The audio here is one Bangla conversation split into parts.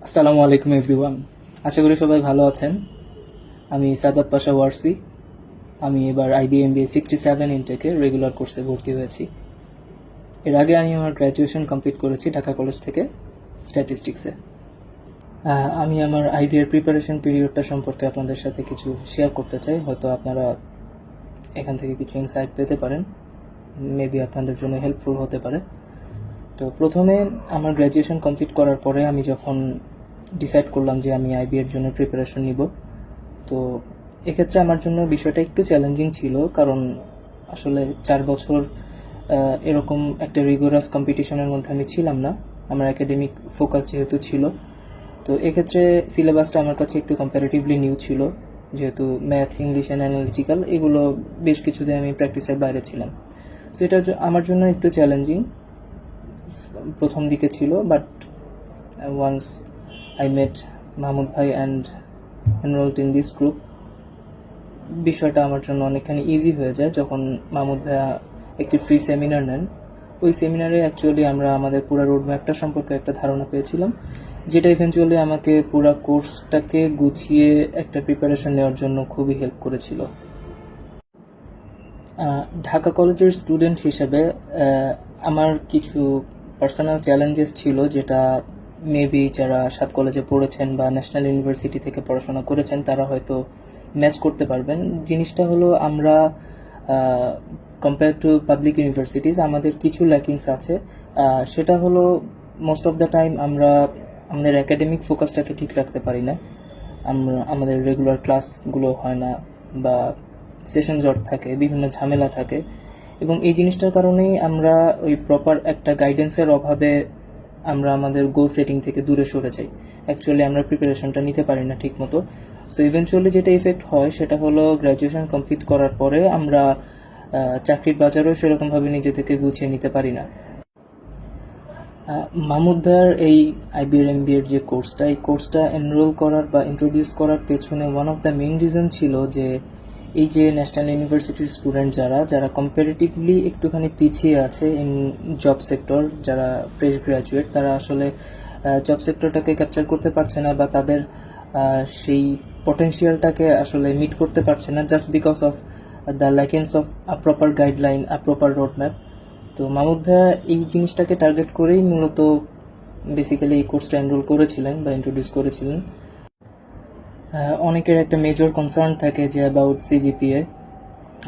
আসসালামু আলাইকুম এভরিওয়ান। আশা করি সবাই ভালো আছেন। আমি সাদাত পাশা ওয়ারসি। আমি এবার IBMBA 67 ইনটেকে রেগুলার কোর্সে ভর্তি হয়েছি। এর আগে আমি আমার গ্র্যাজুয়েশন কমপ্লিট করেছি ঢাকা কলেজ থেকে স্ট্যাটিস্টিক্সে। আমি আমার IB এর প্রিপারেশন পিরিয়ডটা সম্পর্কে আপনাদের সাথে কিছু শেয়ার করতে চাই। হয়তো আপনারা এখান থেকে কিছু ইনসাইট পেতে পারেন, মেবি আপনাদের জন্য হেল্পফুল হতে পারে। তো প্রথমে আমার গ্র্যাজুয়েশন কমপ্লিট করার পরে আমি যখন ডিসাইড করলাম যে আমি IB এর জন্য প্রিপারেশন নিব, তো এক্ষেত্রে আমার জন্য বিষয়টা একটু চ্যালেঞ্জিং ছিল, কারণ আসলে 4 বছর এরকম একটা রিগোরাস কম্পিটিশনের মধ্যে আমি ছিলাম না। আমার একাডেমিক ফোকাস যেহেতু ছিল, তো এক্ষেত্রে সিলেবাসটা আমার কাছে একটু কম্পারেটিভলি নিউ ছিল, যেহেতু ম্যাথ, ইংলিশ অ্যান্ড অ্যানালিটিক্যাল এগুলো বেশ কিছুদিন আমি প্র্যাকটিসের বাইরে ছিলাম। সো এটা আমার জন্য একটু চ্যালেঞ্জিং প্রথম দিকে ছিল, but once I met Mahmud ভাই and enrolled in this group, বিষয়টা আমার জন্য অনেকখানি ইজি হয়ে যায়। যখন মাহমুদ ভাইয়া একটি ফ্রি সেমিনার নেন, ওই সেমিনারে অ্যাকচুয়ালি আমরা আমাদের পুরো রোডম্যাপটা সম্পর্কে একটা ধারণা পেয়েছিলাম, যেটা ইভেন্চুয়ালি আমাকে পুরো কোর্সটাকে গুছিয়ে একটা প্রিপারেশন নেওয়ার জন্য খুবই হেল্প করেছিল। ঢাকা কলেজের স্টুডেন্ট হিসেবে আমার কিছু পার্সোনাল চ্যালেঞ্জেস ছিল, যেটা মেবি যারা 7 কলেজে পড়েছেন বা ন্যাশনাল ইউনিভার্সিটি থেকে পড়াশোনা করেছেন তারা হয়তো ম্যাচ করতে পারবেন। জিনিসটা হলো, আমরা কম্পেয়ার টু পাবলিক ইউনিভার্সিটিস আমাদের কিছু ল্যাকিংস আছে। সেটা হলো, মোস্ট অফ দ্য টাইম আমরা আমাদের একাডেমিক ফোকাসটাকে ঠিক রাখতে পারি না। আমাদের রেগুলার ক্লাসগুলো হয় না, বা সেশন জট থাকে, বিভিন্ন ঝামেলা থাকে, এবং এই জিনিসটার কারণেই আমরা ওই প্রপার একটা গাইডেন্সের অভাবে আমরা আমাদের গোল সেটিং থেকে দূরে সরে যাই। অ্যাকচুয়ালি আমরা প্রিপারেশনটা নিতে পারি না ঠিক মতো। সো ইভেনচুয়ালি যেটা ইফেক্ট হয় সেটা হলো, গ্র্যাজুয়েশন কমপ্লিট করার পরে আমরা চাকরির বাজারেও সেরকমভাবে নিজে থেকে গুছিয়ে নিতে পারি না। মাহমুদ ভাইয়ার এই IB এর MBA এর যে কোর্সটা, এই কোর্সটা এনরোল করার বা ইন্ট্রোডিউস করার পেছনে one of the main reason ছিল যে এই যে ন্যাশনাল ইউনিভার্সিটির স্টুডেন্ট যারা কম্পারেটিভলি একটুখানি পিছিয়ে আছে ইন জব সেক্টর, যারা ফ্রেশ গ্র্যাজুয়েট, তারা আসলে জব সেক্টরটাকে ক্যাপচার করতে পারছে না, বা তাদের সেই পটেনশিয়ালটাকে আসলে মিট করতে পারছে না, just because of the lackings of a proper guideline, a proper roadmap. তো মাহমুদ ভাইয়া এই জিনিসটাকে টার্গেট করেই মূলত বেসিক্যালি এই কোর্সটা এনরোল করেছিলেন বা ইন্ট্রোডিউস করেছিলেন। অনেকের একটা মেজর কনসার্ন থাকে যে অ্যাবাউট CGPA।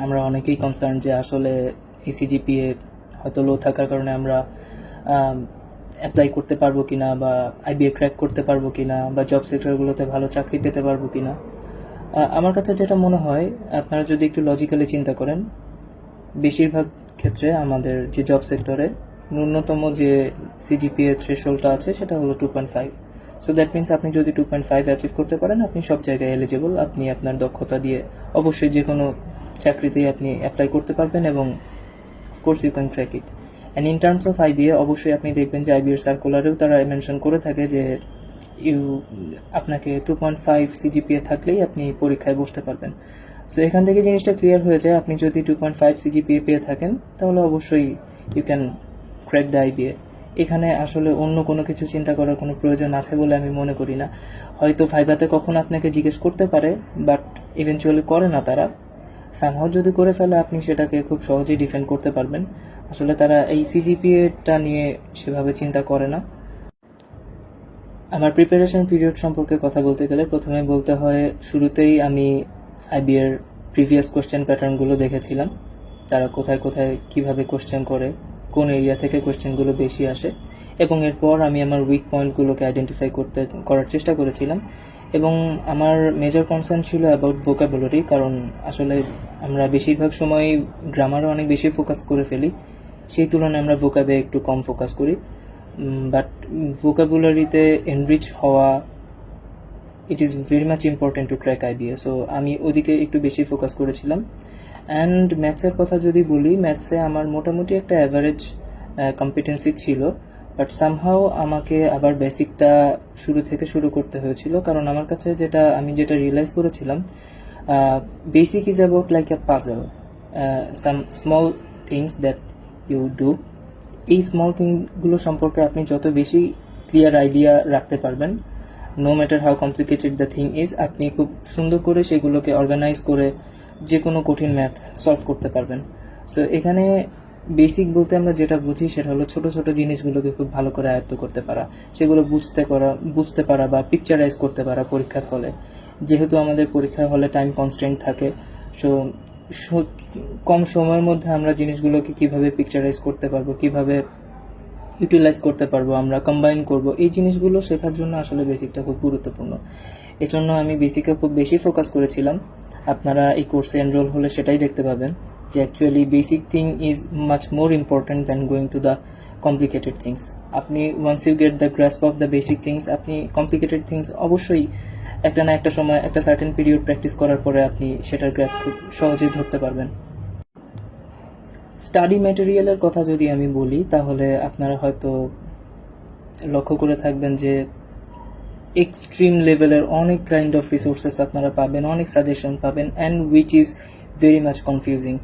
আমরা অনেকেই কনসার্ন যে আসলে এই CGPA হয়তো লো থাকার কারণে আমরা অ্যাপ্লাই করতে পারবো কিনা, বা IBA ক্র্যাক করতে পারবো কিনা, বা জব সেক্টরগুলোতে ভালো চাকরি পেতে পারবো কিনা। আমার কাছে যেটা মনে হয়, আপনারা যদি একটু লজিক্যালি চিন্তা করেন, বেশিরভাগ ক্ষেত্রে আমাদের যে জব সেক্টরে ন্যূনতম যে CGPA থ্রেশহোল্ডটা আছে সেটা হলো 2.5। সো দ্যাট মিনস আপনি যদি 2.5 অ্যাচিভ করতে পারেন, আপনি সব জায়গায় এলিজিবল। আপনি আপনার দক্ষতা দিয়ে অবশ্যই যে কোনো চাকরিতেই আপনি অ্যাপ্লাই করতে পারবেন, এবং of course you can crack it. And in terms of IBA, অবশ্যই আপনি দেখবেন যে IBA এর সার্কুলারেও তারা মেনশন করে থাকে যে আপনাকে 2.5 CGPA থাকলেই আপনি পরীক্ষায় বসতে পারবেন। সো এখান থেকে জিনিসটা ক্লিয়ার হয়ে যায়, আপনি যদি 2.5 CGPA পেয়ে থাকেন তাহলে অবশ্যই you can crack the IBA। এখানে আসলে অন্য কোনো কিছু চিন্তা করার কোনো প্রয়োজন আছে বলে আমি মনে করি না। হয়তো ভাইভাতে কখনো আপনাকে জিজ্ঞেস করতে পারে, বাট ইভেনচুয়ালি করে না তারা। সামহাও যদি করে ফেলে, আপনি সেটাকে খুব সহজেই ডিফেন্ড করতে পারবেন। আসলে তারা এই CGPA-টা নিয়ে সেভাবে চিন্তা করে না। আমার প্রিপারেশন পিরিয়ড সম্পর্কে কথা বলতে গেলে প্রথমে বলতে হয়, শুরুতেই আমি IB এর প্রিভিয়াস কোশ্চেন প্যাটার্নগুলো দেখেছিলাম, তারা কোথায় কোথায় কিভাবে কোশ্চেন করে, কোন এরিয়া থেকে কোশ্চেনগুলো বেশি আসে, এবং এরপর আমি আমার উইক পয়েন্টগুলোকে আইডেন্টিফাই করার চেষ্টা করেছিলাম। এবং আমার মেজর কনসার্ন ছিল অ্যাবাউট ভোকাবুলারি, কারণ আসলে আমরা বেশিরভাগ সময় গ্রামারে অনেক বেশি ফোকাস করে ফেলি, সেই তুলনায় আমরা ভোকাবে একটু কম ফোকাস করি। বাট ভোকাবুলারিতে এনরিচ হওয়া, it is very much important to crack IBA। So আমি ওদিকে একটু বেশি ফোকাস করেছিলাম। অ্যান্ড ম্যাথসের কথা যদি বলি, ম্যাথসে আমার মোটামুটি একটা অ্যাভারেজ কম্পিটেন্সি ছিল, বাট সামহাও আমাকে আবার বেসিকটা শুরু করতে হয়েছিল, কারণ আমার কাছে আমি যেটা রিয়েলাইজ করেছিলাম, basic is about like a puzzle, some small things that you do. এই স্মল থিংগুলো সম্পর্কে আপনি যত বেশি ক্লিয়ার আইডিয়া রাখতে পারবেন, no matter how complicated the thing is, আপনি খুব সুন্দর করে সেগুলোকে অর্গানাইজ করে যে কোনো কঠিন ম্যাথ সলভ করতে পারবেন। সো এখানে বেসিক বলতে আমরা যেটা বুঝি সেটা হলো ছোট ছোট জিনিসগুলোকে খুব ভালো করে আয়ত্ত করতে পারা, সেগুলো বুঝতে পারা বা পিকচারাইজ করতে পারা পরীক্ষার হলে। যেহেতু আমাদের পরীক্ষার হলে টাইম কনস্ট্যান্ট থাকে, সো কম সময়ের মধ্যে আমরা জিনিসগুলোকে কিভাবে পিকচারাইজ করতে পারবো, কিভাবে ইউটিলাইজ করতে পারবো, আমরা কম্বাইন করব, এই জিনিসগুলো শেখার জন্য আসলে বেসিকটা খুব গুরুত্বপূর্ণ। এজন্য আমি বেসিকে খুব বেশি ফোকাস করেছিলাম। আপনারা এই কোর্সে এনরোল হলে সেটাই দেখতে পাবেন যে actually basic thing is much more important than going to the complicated things. আপনি once you get the grasp of the basic things, আপনি কমপ্লিকেটেড থিংস অবশ্যই একটা না একটা সময় একটা সার্টেন পিরিয়ড প্র্যাকটিস করার পরে আপনি সেটার গ্রাফ খুব সহজেই ধরতে পারবেন। স্টাডি ম্যাটেরিয়ালের কথা যদি আমি বলি, তাহলে আপনারা হয়তো লক্ষ্য করে থাকবেন যে এক্সট্রিম লেভেলের অনেক কাইন্ড অফ রিসোর্সেস আপনারা পাবেন, অনেক সাজেশন পাবেন, and which is very much confusing.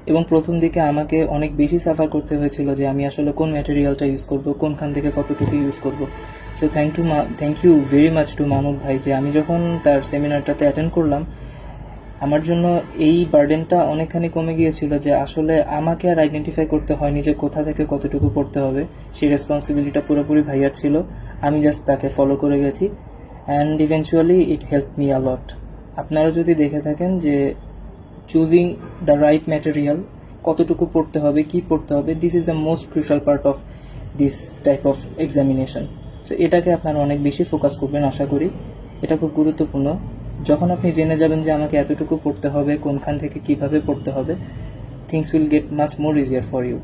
এবং প্রথম দিকে আমাকে অনেক বেশি সাফার করতে হয়েছিল যে আমি আসলে কোন ম্যাটেরিয়ালটা ইউজ করব, কোনখান থেকে কতটুকু ইউজ করব। So thank you very much to Manab ভাই যে আমি যখন তার সেমিনারটাতে অ্যাটেন্ড করলাম, আমার জন্য এই বার্ডেনটা অনেকখানি কমে গিয়েছিল যে আসলে আমাকে আর আইডেন্টিফাই করতে হয়নি যে কোথা থেকে কতটুকু পড়তে হবে, সেই রেসপন্সিবিলিটিটা পুরোপুরি ভাইয়ার ছিল। আমি জাস্ট তাকে ফলো করে গেছি, and eventually it help me a lot. আপনারা যদি দেখে থাকেন যে চুজিং দ্য রাইট ম্যাটেরিয়াল, কতটুকু পড়তে হবে, কি পড়তে হবে, this is the most crucial part of this type of examination. So এটাকে আপনারা অনেক বেশি ফোকাস করবেন আশা করি, এটা খুব গুরুত্বপূর্ণ। যখন আপনি জেনে যাবেন যে আমাকে এতটুকু পড়তে হবে, কোনখান থেকে কিভাবে পড়তে হবে, things will get much more easier for you.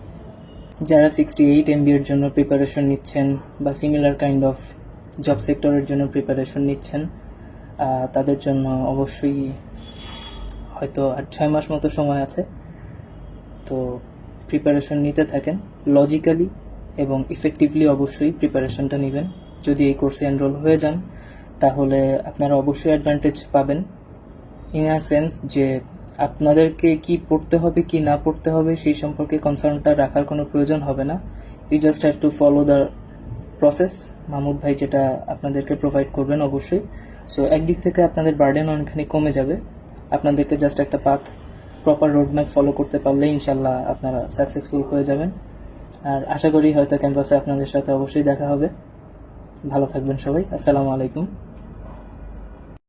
যারা 68 MB এর জন্য প্রিপারেশন নিচ্ছেন বা সিমিলার কাইন্ড অফ জব সেক্টরের জন্য প্রিপারেশন নিচ্ছেন, তাদের জন্য অবশ্যই হয়তো আর 6 মাস মতো সময় আছে। তো প্রিপারেশন নিতে থাকেন লজিক্যালি এবং ইফেক্টিভলি, অবশ্যই প্রিপারেশনটা নেবেন। যদি এই কোর্সে এনরোল হয়ে যান তাহলে আপনারা অবশ্যই অ্যাডভান্টেজ পাবেন, ইন আ সেন্স যে আপনাদেরকে কি পড়তে হবে কি না পড়তে হবে সেই সম্পর্কে কনসার্নটা রাখার কোনো প্রয়োজন হবে না। You just have to follow the process, Mahmud ভাই যেটা আপনাদেরকে প্রোভাইড করবেন অবশ্যই। সো একদিক থেকে আপনাদের বার্ডেন অনেকখানি কমে যাবে, আপনাদেরকে জাস্ট একটা পাথ, প্রপার রোডম্যাপ ফলো করতে পারলে ইনশাল্লাহ আপনারা সাকসেসফুল হয়ে যাবেন। আর আশা করি হয়তো ক্যাম্পাসে আপনাদের সাথে অবশ্যই দেখা হবে। ভালো থাকবেন সবাই, আসসালামু আলাইকুম।